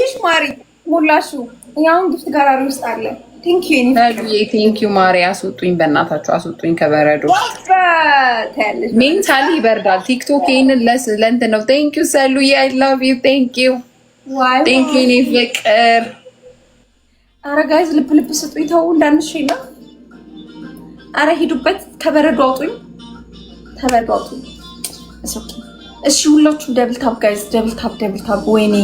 ይኸውልሽ ማሪ ሙላሹ ያው ግፍት ጋራሪ ውስጥ አለ። ቴንኪዩ ማሪ አስወጡኝ፣ በእናታችሁ አስወጡኝ ከበረዶ። ሜንታሊ ይበርዳል። ቲክቶክ ይሄንን ለእንትን ነው። ቴንኪዩ ሰሉዬ አይ ላቭ ዩ ቴንኪዩ ቴንኪዩ እኔ ፍቅር። ኧረ ጋይዝ ልብ ልብ ስጡኝ ተው እንዳንሽና። ኧረ ሂዱበት ከበረዶ አውጡኝ፣ ከበረዶ አውጡኝ። እሺ ሁላችሁ ደብል ታፕ ጋይዝ፣ ደብል ታፕ። ወይኔ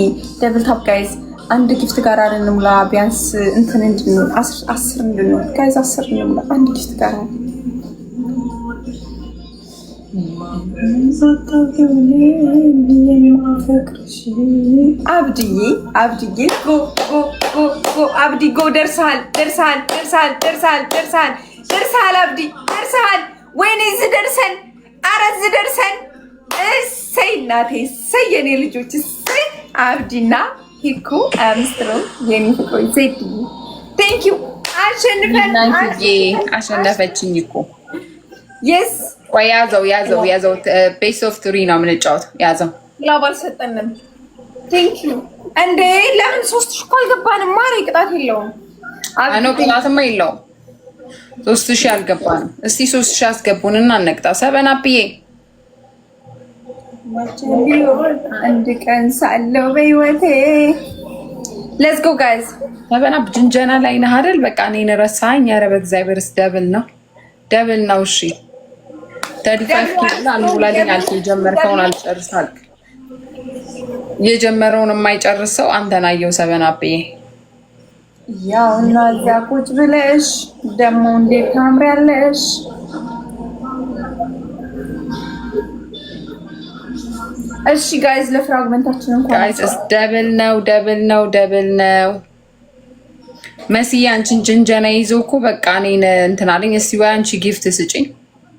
ደብል ታፕ ጋይዝ። አንድ ጊፍት ጋር እንሙላ ቢያንስ እንትን እንድንሆን 10 እንድንሆን ጋይዝ 10 እንሙላ። አንድ ጊፍት ጋር አብድዬ ጎ አብዲ ጎ ደርሰሃል አብዲ ደርሰሃል። ወይኔ እዚህ ደርሰን፣ ኧረ እዚህ ደርሰን። እሰይ እናቴ እሰይ የኔ ልጆች እሰይ። አብዲና ሂኩ አምስትሮም የኔ ፍቅሮች ዜድ ቴንክ ዩ። አሸነፈችኝ እኮ የስ ቆይ ያዘው ቤስ ኦፍ 3 ነው የምንጫወተው። ያዘው ላብ አልሰጠንም። ቴንክ ዩ እንዴ ለምን 3000 እኮ አልገባንም? ማሪ ቅጣት የለውም። አኖ ቅጣትማ የለውም። 3000 አልገባንም። እስቲ 3000 አስገቡንና እንቅጣ። ሰበናፕዬ አንድ ቀን ሳለው በህይወቴ ሌትስ ጎ ጋይዝ። ሰበናፕ ጅንጀና ላይ ነህ አይደል? በቃ እኔን ረሳኸኝ። ኧረ በእግዚአብሔርስ ደብል ነው። እሺ 35 ኪሎ አልሞላልኝ አልክ። የጀመርከውን አልጨርሳል። የጀመረውን የማይጨርሰው አንተን አየው። ሰበናፕዬ ያው እና እዚያ ቁጭ ብለሽ ደግሞ እንዴት ታምሪያለሽ። እሺ ጋይዝ ለፍራግመንታችን እንኳን ጋይስ ደብል ነው። መሲ አንቺን ጅንጀና ይዞ እኮ በቃ እኔን እንትን አለኝ። እስቲ ወይ አንቺ ጊፍት ስጪኝ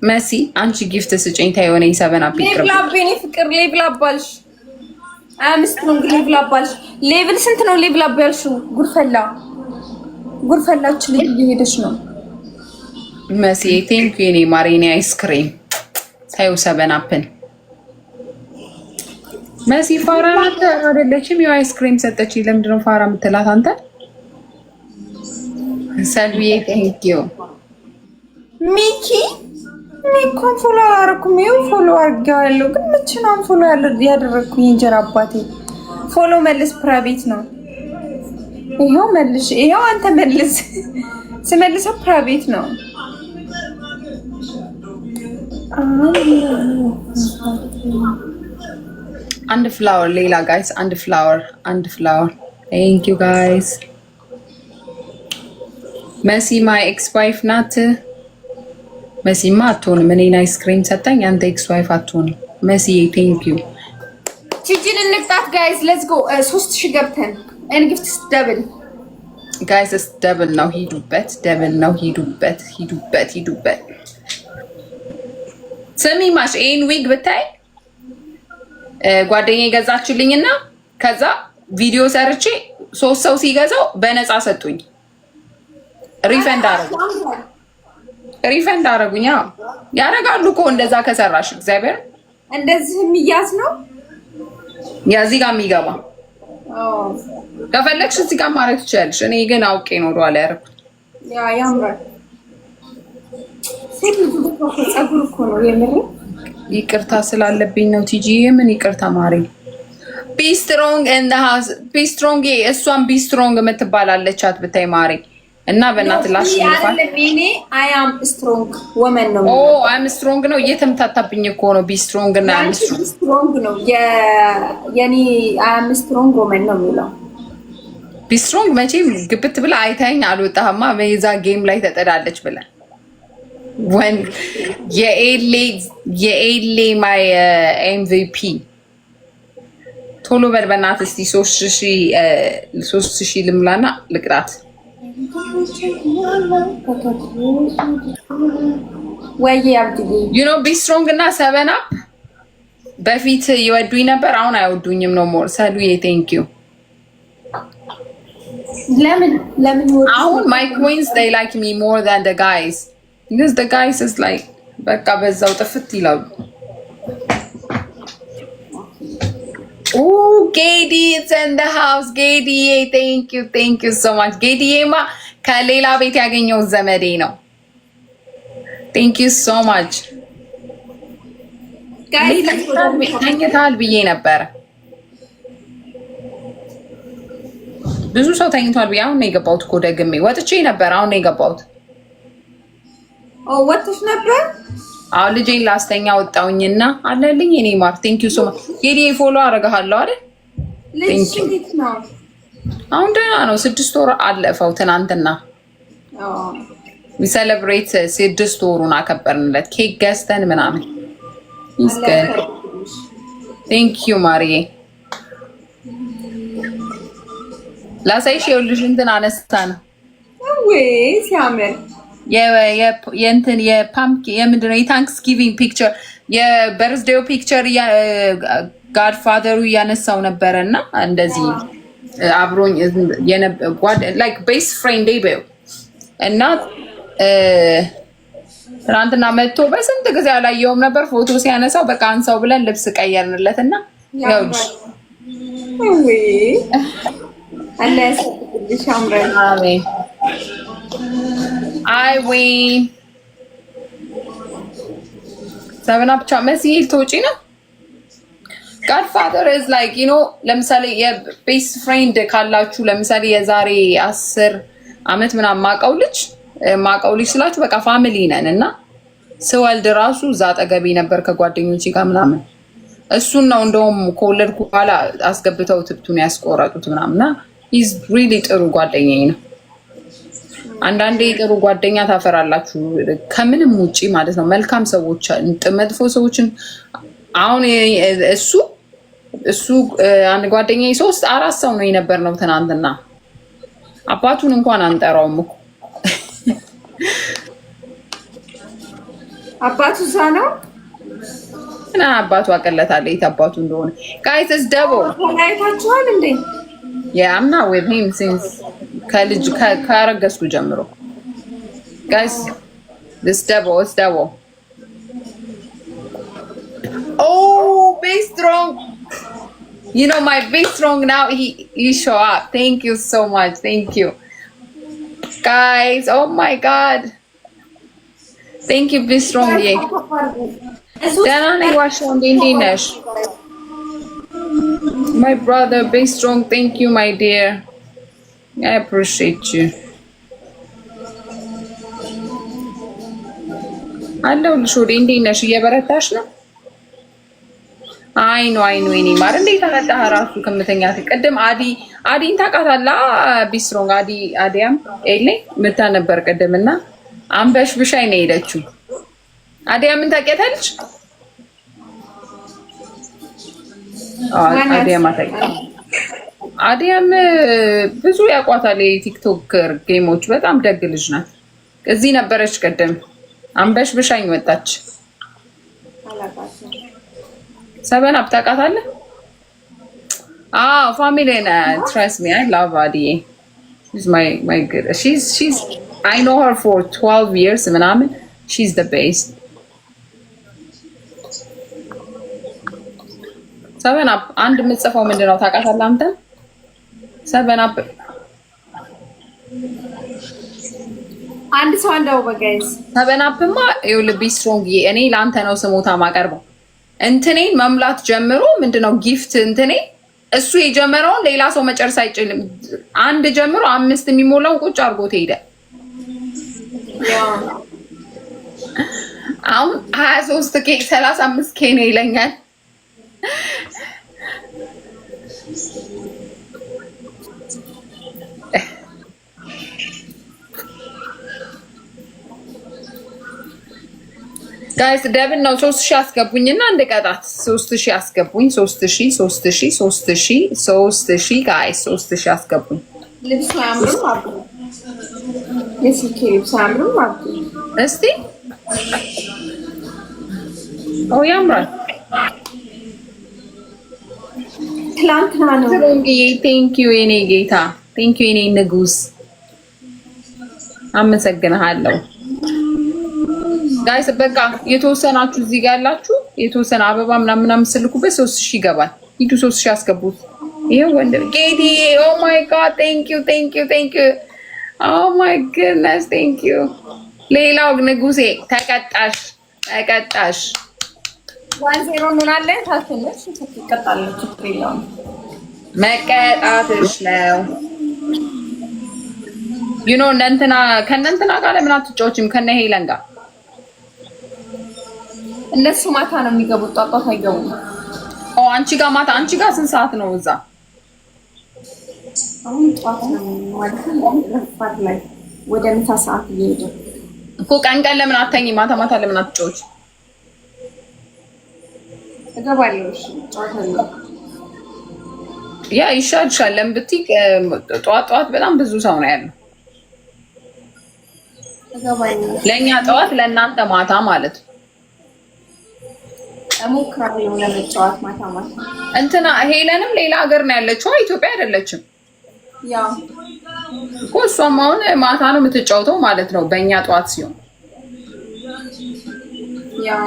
መሲ፣ አንቺ ጊፍት ስጪኝ። ታየው ነኝ ሰበናፕ ይቅርብ። ሌቭል ፍቅር ሌቭል አባልሽ አምስት ነው እንግዲህ ሌቭል አባልሽ። ሌቭል ስንት ነው ሌቭል አባልሽው? ጉርፈላች ልጅ እየሄደች ነው መሲ። ቴንክ ዩ ኔ ማሪኒ አይስክሪም። ታየው ሰበናፕን መሲ ፋራ ናት አይደለችም? ያው አይስክሪም ሰጠችኝ። ለምንድን ነው ፋራ የምትላት አንተ? ሰልቪዬ ቴንክ ዩ ሚኪ ሚኮን ፎሎ አላደረኩም። ይኸው ፎሎ አድርጌዋለሁ፣ ግን መቼ ነው ፎሎ ያደረግኩኝ? እንጀራ አባቴ ፎሎ መልስ ፕራይቬት ነው። ይኸው መልሽ፣ ይኸው አንተ መልስ። ስመልሰው ፕራይቬት ነው። አንድ ፍላወር ሌላ ጋይስ፣ አንድ ፍላወር ቴንክ ዩ ጋይስ። መሲ ማይ ኤክስ ዋይፍ ናት። መሲማ አትሆንም። እኔን አይስክሪም ሰጠኝ፣ አንተ ኤክስ ዋይፍ አትሆንም። መሲ ቴንክ ዩ። ቺጂን እንቅጣት ጋይስ ሌትስ ጎ። 3000 ገብተን እንግፍት ደብል ጋይስ ደብል ነው። ሂዱበት። ስሚ ማሽ ይሄን ዊግ ብታይ ጓደኛዬ ገዛችልኝና ከዛ ቪዲዮ ሰርቼ 3 ሰው ሲገዛው በነፃ ሰጡኝ። ሪፈንድ አረጉኝ። ያረጋሉ እኮ እንደዛ ከሰራሽ። እግዚአብሔር እንደዚህ የሚያዝ ነው ያዚህ ጋር የሚገባ ከፈለግሽ እዚህ ጋር ማድረግ ትችላለሽ። እኔ ግን አውቄ ነው ወደኋላ ያደረኩት። ያምራል። ፀጉር እኮ ነው የምር። ይቅርታ ስላለብኝ ነው ቲጂ። የምን ይቅርታ ማሪ። ቢስትሮንግ እንደ ሃውስ ቢስትሮንግ። እሷን ቢስትሮንግ የምትባላለቻት ብታይ ማሪ እና በእናትህ ላሽ ይልፋል። አይ አም ስትሮንግ ወመን ነው። አይ አም ስትሮንግ ነው። እየተምታታብኝ እኮ ነው። ቢስትሮንግ እና አይ አም ስትሮንግ ነው። የኔ አይ አም ስትሮንግ ወመን ነው የሚለው። ቢስትሮንግ መቼም ግብት ብላ አይታኝ አልወጣህማ። በዛ ጌም ላይ ተጠዳለች ብለን ወን የኤሌ ማይ ኤምቪፒ ቶሎ በል በእናትህ እስኪ 3000 ልምላና ልቅጣት። ዩ ኖ ቢ ስትሮንግ እና 7 አፕ በፊት ይወዱኝ ነበር፣ አሁን አይወዱኝም ነው ሞር። ሰሉዬ ቴንክ ዩ። ለምን አሁን ማይ ኩዊንስ they like me more than the guys because the guys is like በቃ በዛው ጥፍት ይላሉ። ጌዲ ኢትስ ኢን ዘ ሃውስ ጌዲ ቴንክ ዩ ሶ ማች ጌዲዬማ ከሌላ ቤት ያገኘው ዘመዴ ነው። ቴንክ ዩ ሶ ማች ተኝታል ብዬ ነበረ። ብዙ ሰው ተኝቷል ብዬ አሁን ነው የገባሁት እኮ ደግሜ ወጥቼ ነበር። አሁን ነው የገባሁት። ወጥሽ ነበር? አሁን ልጄን ላስተኛ ወጣውኝና አለልኝ። እኔ ማር ቴንክ ዩ ሶ ማች ጌዲ ፎሎ አደርግሃለሁ አይደል? ልጅ እንዴት ነው? አሁን ደህና ነው። 6 ወር አለፈው ትናንትና። ሴሌብሬት 6 ወሩን አከበርንለት ኬክ ገዝተን ምናምን። ይስከን ቴንክ ዩ ማሪዬ። ላሳይሽ ይኸውልሽ እንትን አነስታ ነው ወይ ሲያምር የእንትን የፓምፕ የምንድን ነው የታንክስጊቪንግ ፒክቸር የበርዝዴው ፒክቸር ጋድፋዘሩ እያነሳው ነበረ እና እንደዚህ አብሮኝ ላይክ ቤስት ፍሬንድ በይው እና ትናንትና መጥቶ በስንት ጊዜ አላየውም ነበር ፎቶ ሲያነሳው በቃ አንሳው ብለን ልብስ ቀየርንለት እና ያውልሽ አሜን አይ ዊን ሰብና ብቻ መስይል ተውጪ ነው። ጋድፋዘር ኢዝ ላይክ ዩ ኖ ለምሳሌ የቤስት ፍሬንድ ካላችሁ ለምሳሌ የዛሬ 10 ዓመት ምናምን ማቀው ልጅ ስላችሁ በቃ ፋሚሊ ነን እና ስወልድ ራሱ እዛ አጠገቤ ነበር ከጓደኞቼ ጋር ምናምን እሱን ነው እንደውም ከወለድኩ በኋላ አስገብተው ትብቱን ያስቆረጡት ምናምንና ኢዝ ሪሊ ጥሩ ጓደኛዬ ነው። አንዳንዴ ጥሩ ጓደኛ ታፈራላችሁ ከምንም ውጪ ማለት ነው። መልካም ሰዎች መጥፎ ሰዎችን አሁን እሱ አንድ ጓደኛዬ 3-4 ሰው ነው የነበር ነው ትናንትና። አባቱን እንኳን አንጠራውም እኮ አባቱ እዛ ነው እና አባቱ አቀለታለ የታባቱ እንደሆነ ጋይስ እስ ደቦ ተለያይታችኋል እንዴ? I'm not with him since ከልጅ ካረገዝኩ ጀምሮ guys this devil is devil. Oh be strong, you know my be strong now he show up. Thank you so much, thank you guys. Oh my god thank you be strong. ደህና ነኝ ዋሻው እንዴት ነሽ? My brother, be strong. Thank you, my dear. I appreciate you. አለሁልሽ። ወደ እንዴት ነሽ? እየበረታሽ ነው? አይ ነው እኔ ማር እንዴት አመጣህ ራሱ ከምተኛት ቅድም አዲን ታውቃታለህ? be strong አዲያም ኤሌ መታ ነበር ቅድምና አንበሽ ብሻይ ነው የሄደችው። አዲያምን ታውቂያታለሽ? አዲያም ብዙ ያቋታል። የቲክቶክ ጌሞች በጣም ደግ ልጅ ናት። እዚህ ነበረች ቀደም አንበሽ ብሻኝ ወጣች። ሰበን አብታቃታለህ? ፋሚሊ ና ትረስት ሚ አይ ላቭ አዲዬ she's my good she's I know her for 12 years ምናምን she's the best. ሰበን አፕ አንድ የምጽፈው ምንድነው ታውቃታለህ አንተ? ሰበን አፕ አንድ ሰው አንዳው በጋይስ ሰበን አፕማ you'll be strong እኔ ላንተ ነው ስሞታ ማቀርበው። እንትኔን መምላት ጀምሮ ምንድነው ጊፍት እንትኔ እሱ የጀመረውን ሌላ ሰው መጨረስ አይችልም። አንድ ጀምሮ 5 የሚሞላውን ቁጭ አድርጎት ሄደ። አሁን 23 ኬ 35 ኬ ነው ይለኛል። ጋይስ ደብል ነው 3000 አስገቡኝና እንደቀጣት 3000 አስገቡኝ። 3000 ጋይስ 3000 አስገቡኝ። ልብስ አያምርም አሉ የስልኬ ልብስ አያምርም አሉ። እስቲ ያምራል። ትላንትና ነው። ቴንክ ዩ የኔ ጌታ፣ ቴንክ ዩ የኔ ንጉስ፣ አመሰግንሃለሁ። ጋይስ በቃ የተወሰናችሁ እዚህ ጋር ያላችሁ የተወሰነ አበባ ምናምን ስልኩበት 3000 ይገባል። ሂዱ 3000 አስገቡት። ይሄው ወንድም ጌዲ ኦ ማይ ጋድ ቴንክ ዩ ኦ ማይ ጉድነስ ቴንክ ዩ። ሌላው ንጉሴ ተቀጣሽ 1-0 እንሆናለን። ታትነሽ ትቀጣለች። ትሪሊዮን መቀጣትሽ ነው። ዩ ኖ ከእነንትና ጋር ለምን አትጫወችም? ከነ ሄለን ጋር እነሱ ማታ ነው የሚገቡት፣ ጧጧት አይገቡም። አንቺ ጋር ማታ። አንቺ ጋር ስንት ሰዓት ነው እዛ? አሁን ጧት ነው ማለት ነው። ረፋድ ላይ ወደ ምሳ ሰዓት እየሄደ እኮ። ቀን ለምን አተኝ? ማታ ለምን አትጫወች? እገባለሁ። እሺ ጫወታለሁ። ያ ይሻልሻል። ለምን ብትይ ጠዋት በጣም ብዙ ሰው ነው ያለው። እገባለሁ። ለእኛ ጠዋት ለእናንተ ማታ ማለት ነው። እሞክራለሁ ለመጫወት ማታ። እንትና ሄለንም ሌላ ሀገር ነው ያለችው፣ ኢትዮጵያ አይደለችም። ያው እኮ እሷም አሁን ማታ ነው የምትጫወተው ማለት ነው፣ በእኛ ጠዋት ሲሆን። ያው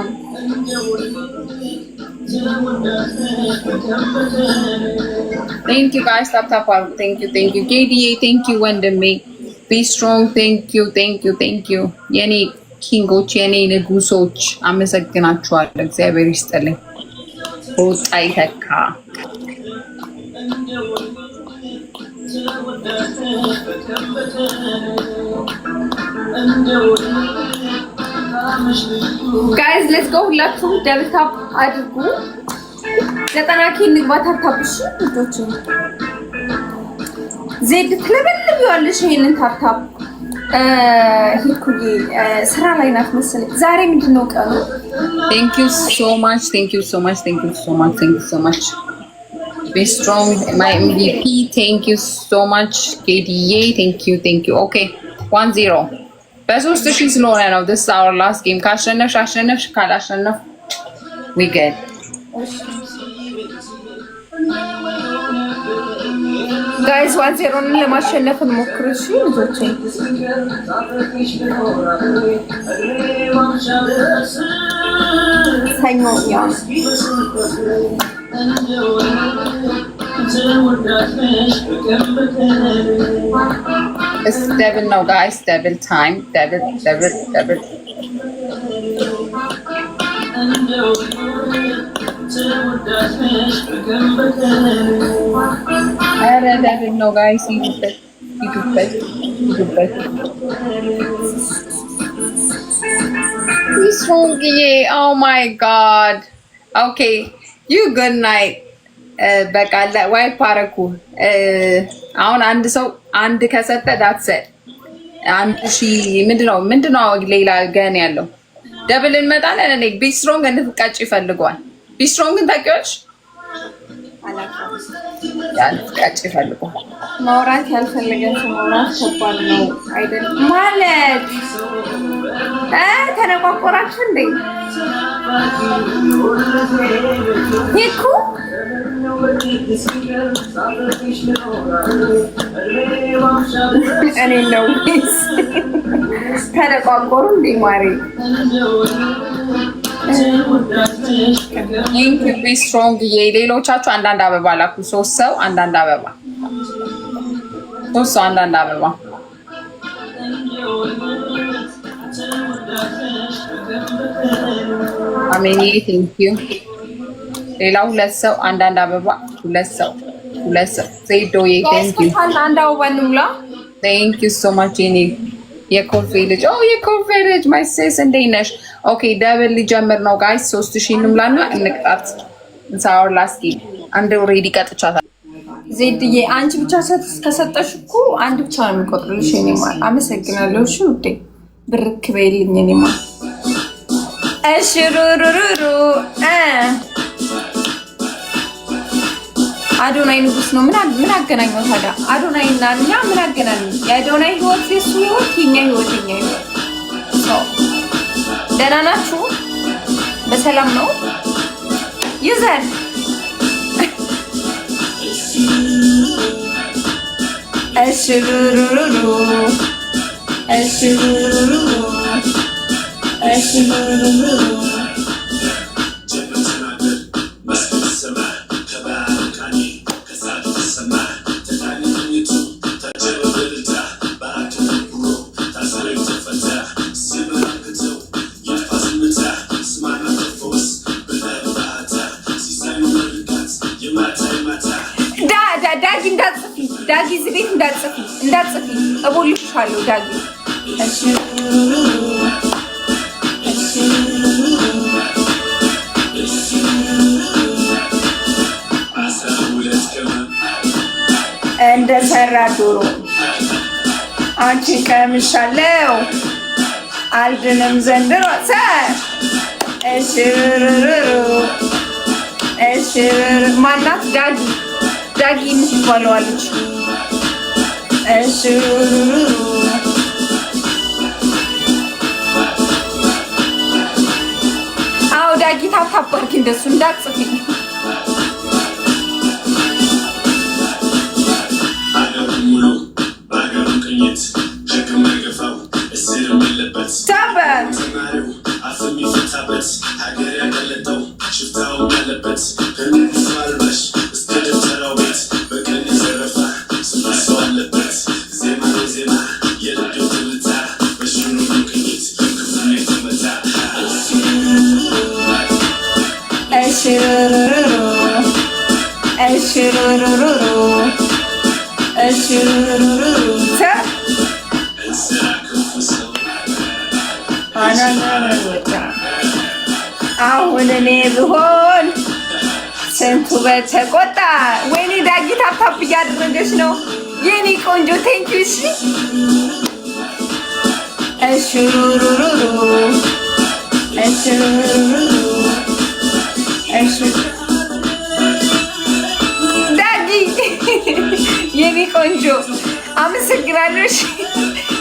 ቴንክ ዩ ጋይስ ታፕ ቴንክ ዩ ጌዲዬ ቴንክ ዩ ወንድሜ ቢ ስትሮንግ ቴንክ ዩ የኔ ኪንጎች የኔ ንጉሶች አመሰግናችኋለሁ። እግዚአብሔር ይስጥልኝ። ወጣ ይተካ። ጋይዝ ሌትስ ጎ። ሁላችሁም ደብል ታፕ አድርጉ። 90 ኬ እንግባ። ታፕታፕሽ ልጆች ዜድ ትለበልቢዋለሽ። ይሄንን ታፕታፕ ሂኩዬ ስራ ላይ ናት መሰለኝ። ዛሬ ምንድነው ቀኑ? ቴንክ ዩ ሶ ማች Be strong, my MVP. Thank you so much, KDA. Thank you. Okay, 1-0. በሶስት ሺህ ስለሆነ ነው። This is our last game. ካሸነፍሽ ካላሸነፍ we good. ጋይስ 1-0 ለማሸነፍ እንሞክር። እሺ ልጆቼ ሰኞ ያ It's double now, guys. Double time. Double. Double no, guys. ሂዱበት። He's hungry. Oh my God. Okay. You good night. በቃ ዋይ ፓረኩ። አሁን አንድ ሰው አንድ ከሰጠ ዳትሰ አንድ ሺህ ምንድነው ሌላ ገን ያለው ደብል እንመጣለን። እኔ ቢስትሮንግ እንድትቀጭ ይፈልገዋል። ቢስትሮንግን ታውቂዋለሽ? ያልቀጭ ይፈልገዋል። ማውራት ያልፈለገን ሰው ማውራት ከባድ ነው አይደል? ማለት ተነቋቆራችሁ እንዴ? ይኩ እኔ ነው ተነቋቆሩ እንዴ? ማሪ ቲንክ ቢ ስትሮንግ። የሌሎቻችሁ አንዳንድ አበባ ላኩ። 3 ሰው አንዳንድ አበባ፣ 3 ሰው አንዳንድ አበባ። አሜን ቲንክ ዩ። ሌላ 2 ሰው አንዳንድ አበባ፣ 2 ሰው ዜዶዬ ቲንክ ዩ። አንድ አበባ እንሙላ። ቲንክ ዩ ሶ ማች የኮልፌ ልጅ የኮልፌ ልጅ ማይ ሴስ እንዴት ነሽ? ኦኬ ደብል ሊጀምር ነው ጋይስ። 3000 እንምላና እንቅጣት። እንሳው ላስኪ አንድ ኦሬዲ ቀጥቻታል። ዜድዬ አንቺ ብቻ ከሰጠሽ እኮ አንድ ብቻ ነው የሚቆጥርልሽ። እኔ ማለት አመሰግናለሁ። እሺ ውዴ ብርክ በይልኝ። እኔ ማለት እሺ ሩሩሩሩ አዶናይ ንጉስ ነው። ምን አገናኘው ታዲያ? አዶናይ እና እኛ ምን አገናኘው? የአዶናይ ህይወት የሱ ህይወት፣ የኛ ህይወት የኛ ህይወት። ደህና ናችሁ? በሰላም ነው? ይዘን እሺ ሩሩሩሩ እሺ ሩሩሩሩ እሺ ሩሩሩሩ እዚህ ቤት እንዳትጽፊ እቦልሻለሁ ዳጊ። እሺ እንደሰራ ዶሮ አንቺ ቀምሻለሁ አልድንም ዘንድሮ ማናት ዳጊ የምትባለዋለች። አዎ ዳጊ ታታባርኪ እንደሱ እንዳትጽፊኝ። አሁን እኔ ብሆን ስንቱ በተቆጣ። ወይኔ ዳጊ ታፕታፕ እያደረገች ነው የኔ ቆንጆ። ቴንኪው። እሺ ዳጊ የኔ ቆንጆ አመሰግናለሁ። እሺ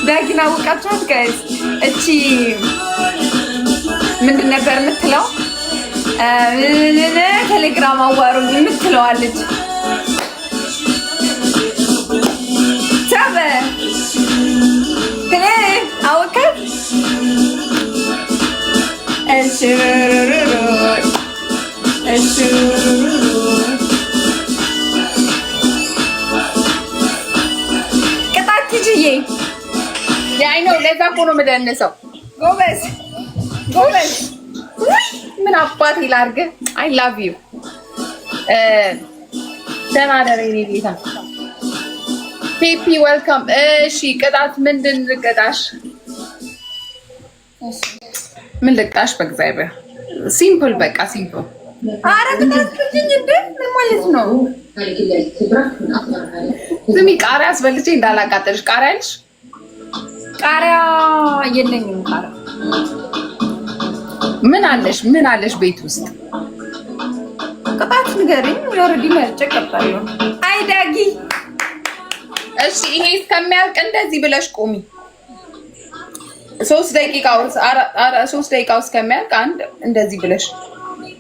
ዳጊን አወቃችኋት ጋይስ? እቺ ምንድን ነበር የምትለው? ቴሌግራም አዋሩኝ የምትለዋለች። አወቃት። ቅጣት ትጅዬ አይ ነው። ለዛ እኮ ነው የምደንሰው። ጎበዝ ምን አባት ይላርግ። አይ ላቭ ዩ። ደህና ደሬ ጌታ ፒፒ ዌልካም። እሺ ቅጣት ምንድን ልቀጣሽ? ምን ልቅጣሽ? በእግዚአብሔር ሲምፕል፣ በቃ ሲምፕል። ኧረ ቅጣት እንደ ምን ማለት ነው? ዝም ቃሪያ አስበልቼ እንዳላቃጠልሽ። ቃሪያ አለሽ? ቃሪያ የለኝም። ቃሪያ ምን አለሽ ቤት ውስጥ? ቅጣት ንገሪኝ። ኦልሬዲ መርጬ ቀጣለሁ። አይ ዳጊ እሺ ይሄ እስከሚያልቅ እንደዚህ ብለሽ ቆሚ። 3 ደቂቃው እስከሚያልቅ አንድ እንደዚህ ብለሽ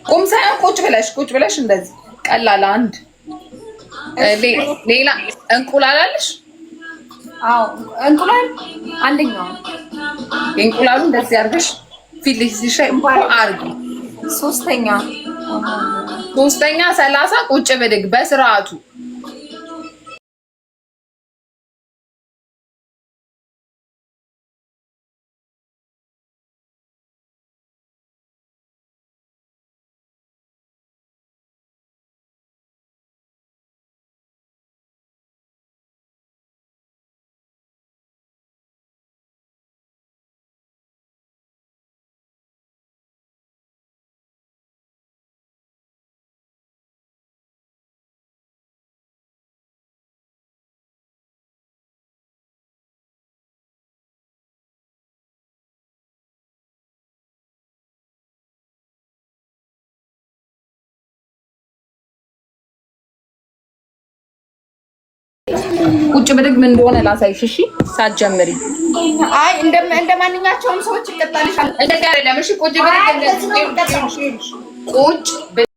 ቁም ሳይሆን ቁጭ ብለሽ እንደዚህ ቀላል። አንድ ሌላ እንቁላል አለሽ? አዎ እንቁላል አንደኛው። እንቁላሉ እንደዚህ አድርገሽ ፊልሽ ሲሻይ አርጊ። ሶስተኛ 30 ቁጭ ብድግ በስርዓቱ። ቁጭ ብድግ ምን እንደሆነ ላሳይሽ። እሺ ሳትጀምሪ። አይ እንደ ማንኛቸውም ሰዎች ይቀጣልሻል። እንደዚህ አይደለም። እሺ ቁጭ ብድግ